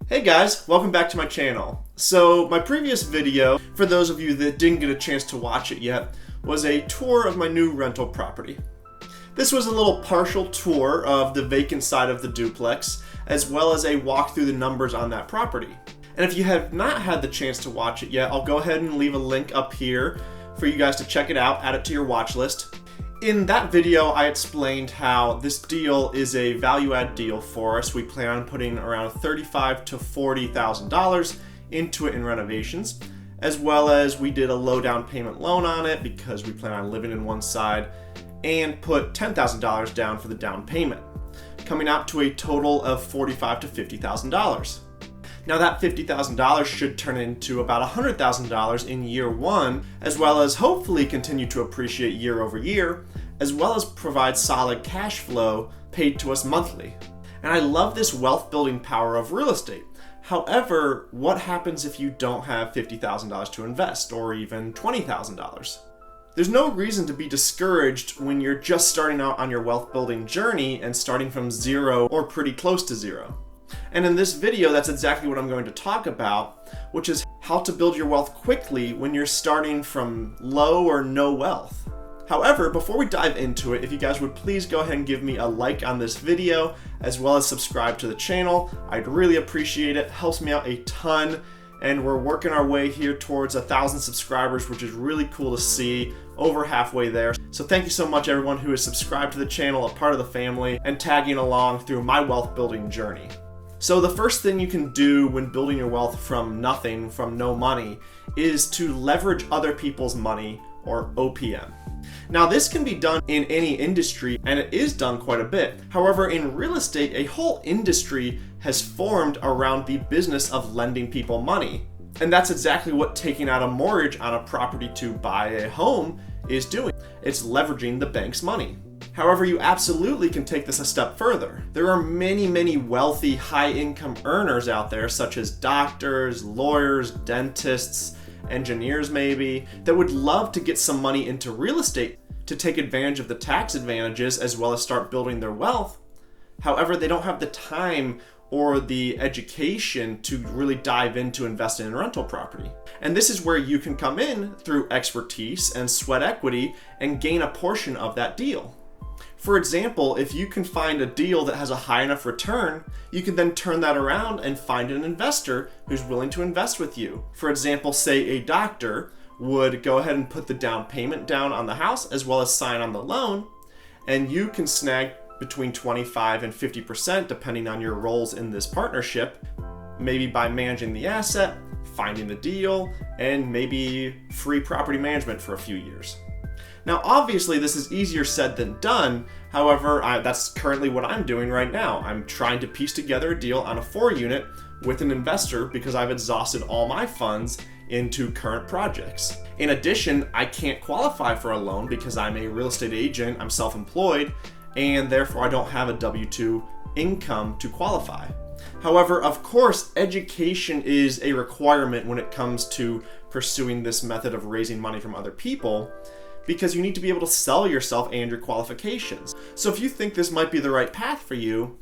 Hey guys, welcome back to my channel. So my previous video, for those of you that didn't get a chance to watch it yet, was a tour of my new rental property. This was a little partial tour of the vacant side of the duplex, as well as a walk through the numbers on that property. And if you have not had the chance to watch it yet, I'll go ahead and leave a link up here for you guys to check it out, add it to your watch list. In that video, I explained how this deal is a value-add deal for us. We plan on putting around $35,000 to $40,000 into it in renovations, as well as we did a low down payment loan on it because we plan on living in one side, and put $10,000 down for the down payment, coming out to a total of $45,000 to $50,000. Now that $50,000 should turn into about $100,000 in year one, as well as hopefully continue to appreciate year over year, as well as provide solid cash flow paid to us monthly. And I love this wealth building power of real estate. However, what happens if you don't have $50,000 to invest, or even $20,000? There's no reason to be discouraged when you're just starting out on your wealth building journey and starting from zero or pretty close to zero. And in this video, that's exactly what I'm going to talk about, which is how to build your wealth quickly when you're starting from low or no wealth. However, before we dive into it, if you guys would please go ahead and give me a like on this video, as well as subscribe to the channel. I'd really appreciate it. Helps me out a ton. And we're working our way here towards 1,000 subscribers, which is really cool to see, over halfway there. So thank you so much everyone who is subscribed to the channel, a part of the family, and tagging along through my wealth building journey. So the first thing you can do when building your wealth from nothing, from no money, is to leverage other people's money, or OPM. Now this can be done in any industry, and it is done quite a bit. However, in real estate, a whole industry has formed around the business of lending people money. And that's exactly what taking out a mortgage on a property to buy a home is doing. It's leveraging the bank's money. However, you absolutely can take this a step further. There are many wealthy, high-income earners out there, such as doctors, lawyers, dentists, engineers maybe, that would love to get some money into real estate to take advantage of the tax advantages as well as start building their wealth. However, they don't have the time or the education to really dive into investing in rental property. And this is where you can come in through expertise and sweat equity and gain a portion of that deal. For example, if you can find a deal that has a high enough return, you can then turn that around and find an investor who's willing to invest with you. For example, say a doctor would go ahead and put the down payment down on the house as well as sign on the loan, and you can snag between 25 and 50% depending on your roles in this partnership, maybe by managing the asset, finding the deal, and maybe free property management for a few years. Now, obviously, this is easier said than done. However, that's currently what I'm doing right now. I'm trying to piece together a deal on a 4-unit with an investor because I've exhausted all my funds into current projects. In addition, I can't qualify for a loan because I'm a real estate agent, I'm self-employed, and therefore I don't have a W-2 income to qualify. However, of course, education is a requirement when it comes to pursuing this method of raising money from other people, because you need to be able to sell yourself and your qualifications. So if you think this might be the right path for you,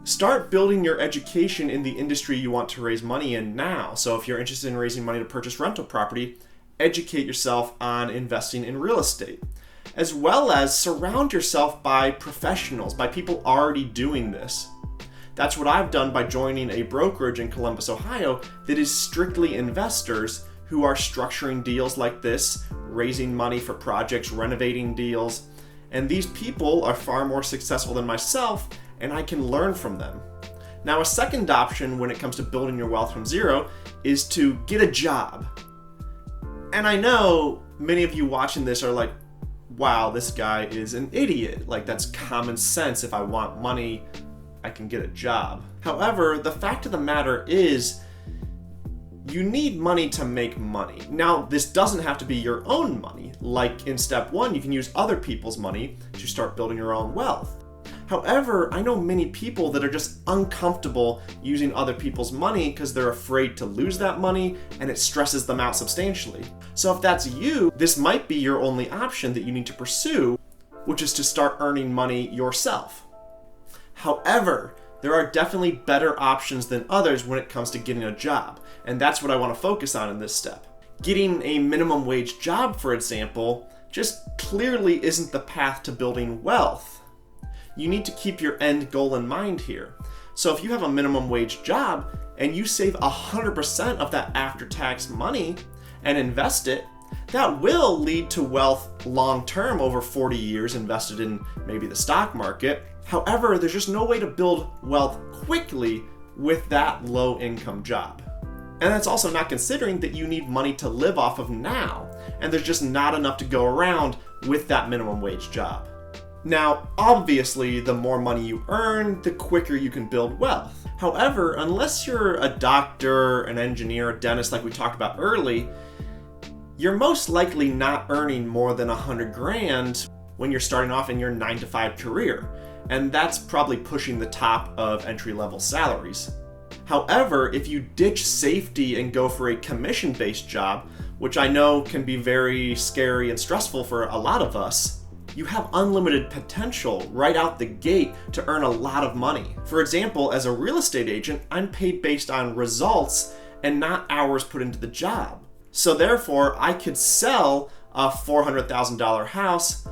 start building your education in the industry you want to raise money in now. So if you're interested in raising money to purchase rental property, educate yourself on investing in real estate, as well as surround yourself by professionals, by people already doing this. That's what I've done by joining a brokerage in Columbus, Ohio that is strictly investors who are structuring deals like this, raising money for projects, renovating deals. And these people are far more successful than myself, and I can learn from them. Now, a second option when it comes to building your wealth from zero is to get a job. And I know many of you watching this are like, wow, this guy is an idiot. Like, that's common sense. If I want money, I can get a job. However, the fact of the matter is, you need money to make money. Now, this doesn't have to be your own money. Like in step 1, you can use other people's money to start building your own wealth. However, I know many people that are just uncomfortable using other people's money because they're afraid to lose that money and it stresses them out substantially. So if that's you, this might be your only option that you need to pursue, which is to start earning money yourself. However, There are definitely better options than others when it comes to getting a job, and that's what I want to focus on in this step. Getting a minimum wage job, for example, just clearly isn't the path to building wealth. You need to keep your end goal in mind here. So if you have a minimum wage job and you save 100% of that after-tax money and invest it, that will lead to wealth long-term over 40 years invested in maybe the stock market. However, there's just no way to build wealth quickly with that low-income job. And that's also not considering that you need money to live off of now, and there's just not enough to go around with that minimum wage job. Now, obviously, the more money you earn, the quicker you can build wealth. However, unless you're a doctor, an engineer, a dentist like we talked about early, you're most likely not earning more than 100 grand when you're starting off in your 9-to-5 career, and that's probably pushing the top of entry-level salaries. However, if you ditch safety and go for a commission-based job, which I know can be very scary and stressful for a lot of us, you have unlimited potential right out the gate to earn a lot of money. For example, as a real estate agent, I'm paid based on results and not hours put into the job. So therefore, I could sell a $400,000 house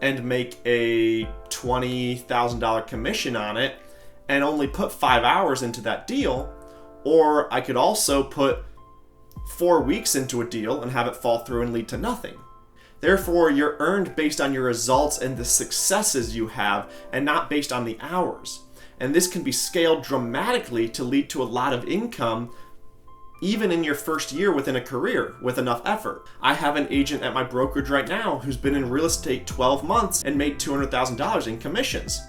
and make a $20,000 commission on it and only put 5 hours into that deal, or I could also put 4 weeks into a deal and have it fall through and lead to nothing. Therefore, you're earned based on your results and the successes you have, and not based on the hours. And this can be scaled dramatically to lead to a lot of income even in your first year within a career with enough effort. I have an agent at my brokerage right now who's been in real estate 12 months and made $200,000 in commissions.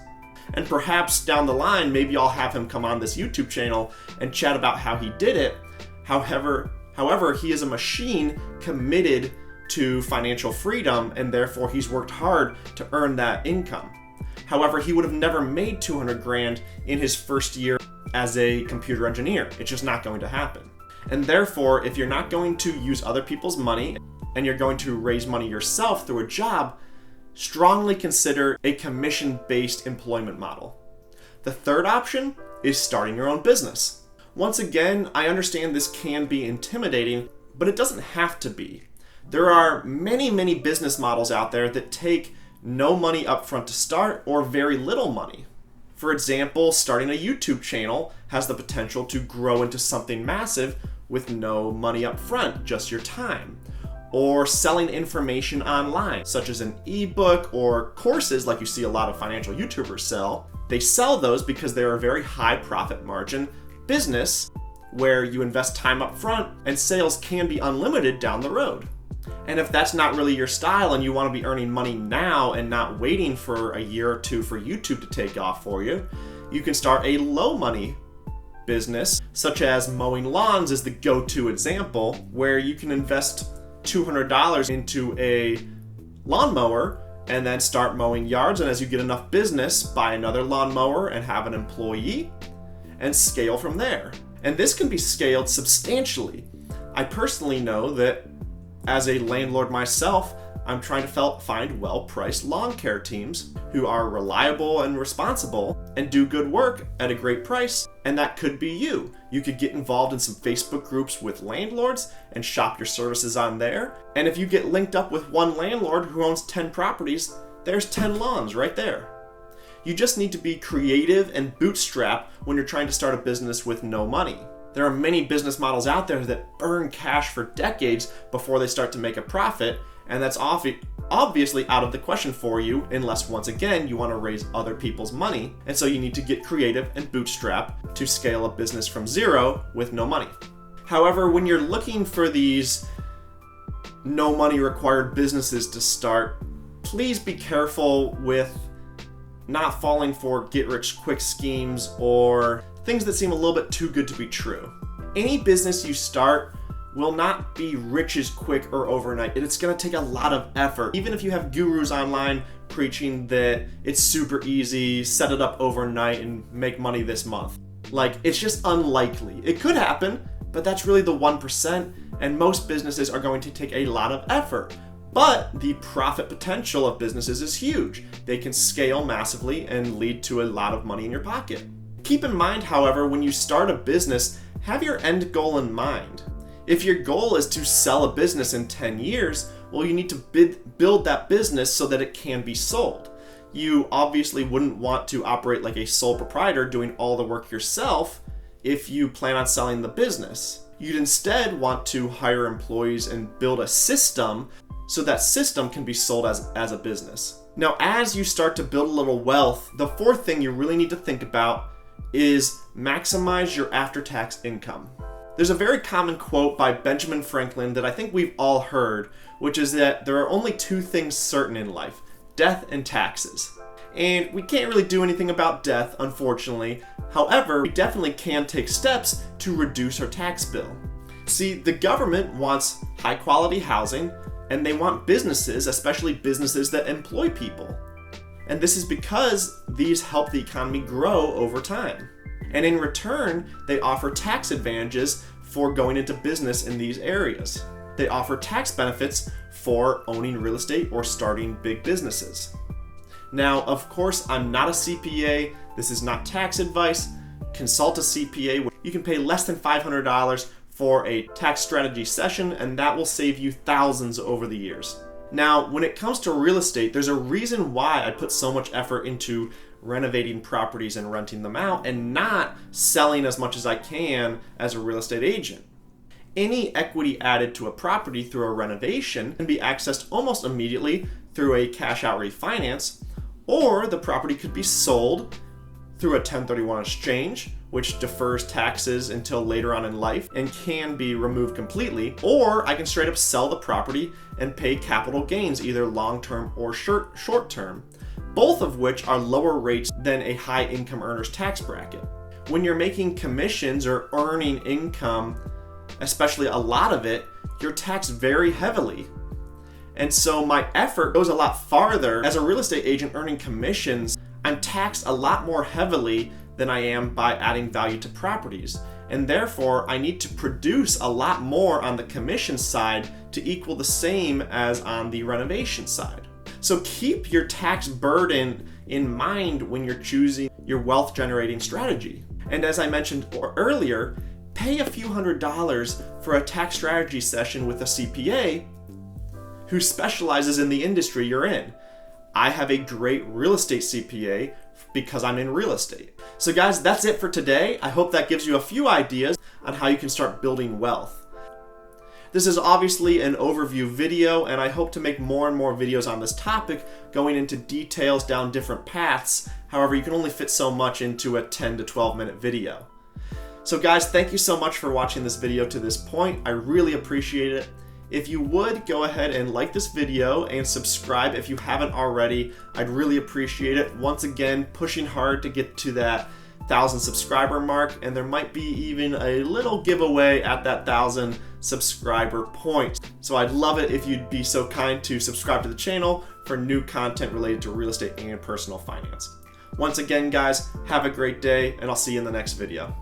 And perhaps down the line, maybe I'll have him come on this YouTube channel and chat about how he did it. However, he is a machine committed to financial freedom, and therefore he's worked hard to earn that income. However, he would have never made 200 grand in his first year as a computer engineer. It's just not going to happen. And therefore, if you're not going to use other people's money and you're going to raise money yourself through a job, strongly consider a commission-based employment model. The third option is starting your own business. Once again, I understand this can be intimidating, but it doesn't have to be. There are many business models out there that take no money upfront to start or very little money. For example, starting a YouTube channel has the potential to grow into something massive with no money up front, just your time. Or selling information online, such as an ebook or courses like you see a lot of financial YouTubers sell. They sell those because they're a very high profit margin business where you invest time up front and sales can be unlimited down the road. And if that's not really your style and you want to be earning money now and not waiting for a year or two for YouTube to take off for you, you can start a low money business, such as mowing lawns is the go-to example, where you can invest $200 into a lawnmower and then start mowing yards, and as you get enough business, buy another lawnmower and have an employee and scale from there. And this can be scaled substantially. I personally know that as a landlord myself, I'm trying to find well-priced lawn care teams who are reliable and responsible and do good work at a great price, and that could be you. You could get involved in some Facebook groups with landlords and shop your services on there. And if you get linked up with one landlord who owns 10 properties, there's 10 lawns right there. You just need to be creative and bootstrap when you're trying to start a business with no money. There are many business models out there that burn cash for decades before they start to make a profit, and that's obviously out of the question for you unless, once again, you want to raise other people's money, and so you need to get creative and bootstrap to scale a business from zero with no money. However, when you're looking for these no money required businesses to start, please be careful with not falling for get-rich-quick schemes or things that seem a little bit too good to be true. Any business you start will not be rich as quick or overnight. It's going to take a lot of effort. Even if you have gurus online preaching that it's super easy, set it up overnight and make money this month. It's just unlikely. It could happen, but that's really the 1%, and most businesses are going to take a lot of effort. But the profit potential of businesses is huge. They can scale massively and lead to a lot of money in your pocket. Keep in mind, however, when you start a business, have your end goal in mind. If your goal is to sell a business in 10 years, well, you need to build that business so that it can be sold. You obviously wouldn't want to operate like a sole proprietor doing all the work yourself if you plan on selling the business. You'd instead want to hire employees and build a system so that system can be sold as a business. Now, as you start to build a little wealth, the fourth thing you really need to think about is maximize your after-tax income. There's a very common quote by Benjamin Franklin that I think we've all heard, which is that there are only two things certain in life: death and taxes. And we can't really do anything about death, unfortunately. However, we definitely can take steps to reduce our tax bill. See, the government wants high quality housing, and they want businesses, especially businesses that employ people. And this is because these help the economy grow over time. And in return, they offer tax advantages for going into business in these areas. They offer tax benefits for owning real estate or starting big businesses. Now, of course, I'm not a CPA. This is not tax advice. Consult a CPA. You can pay less than $500 for a tax strategy session, and that will save you thousands over the years. Now, when it comes to real estate, there's a reason why I put so much effort into renovating properties and renting them out and not selling as much as I can as a real estate agent. Any equity added to a property through a renovation can be accessed almost immediately through a cash out refinance, or the property could be sold through a 1031 exchange, which defers taxes until later on in life and can be removed completely, or I can straight up sell the property and pay capital gains, either long-term or short-term, both of which are lower rates than a high income earner's tax bracket. When you're making commissions or earning income, especially a lot of it, you're taxed very heavily. And so my effort goes a lot farther. As a real estate agent earning commissions, I'm taxed a lot more heavily than I am by adding value to properties. And therefore, I need to produce a lot more on the commission side to equal the same as on the renovation side. So keep your tax burden in mind when you're choosing your wealth generating strategy. And as I mentioned earlier, pay a few $100s for a tax strategy session with a CPA who specializes in the industry you're in. I have a great real estate CPA because I'm in real estate. So guys, that's it for today. I hope that gives you a few ideas on how you can start building wealth. This is obviously an overview video, and I hope to make more and more videos on this topic, going into details down different paths. However, you can only fit so much into a 10 to 12 minute video. So guys, thank you so much for watching this video to this point. I really appreciate it. If you would, go ahead and like this video and subscribe if you haven't already. I'd really appreciate it. Once again, pushing hard to get to that 1,000 subscriber mark, and there might be even a little giveaway at that 1,000 subscriber point. So I'd love it if you'd be so kind to subscribe to the channel for new content related to real estate and personal finance. Once again, guys, have a great day, and I'll see you in the next video.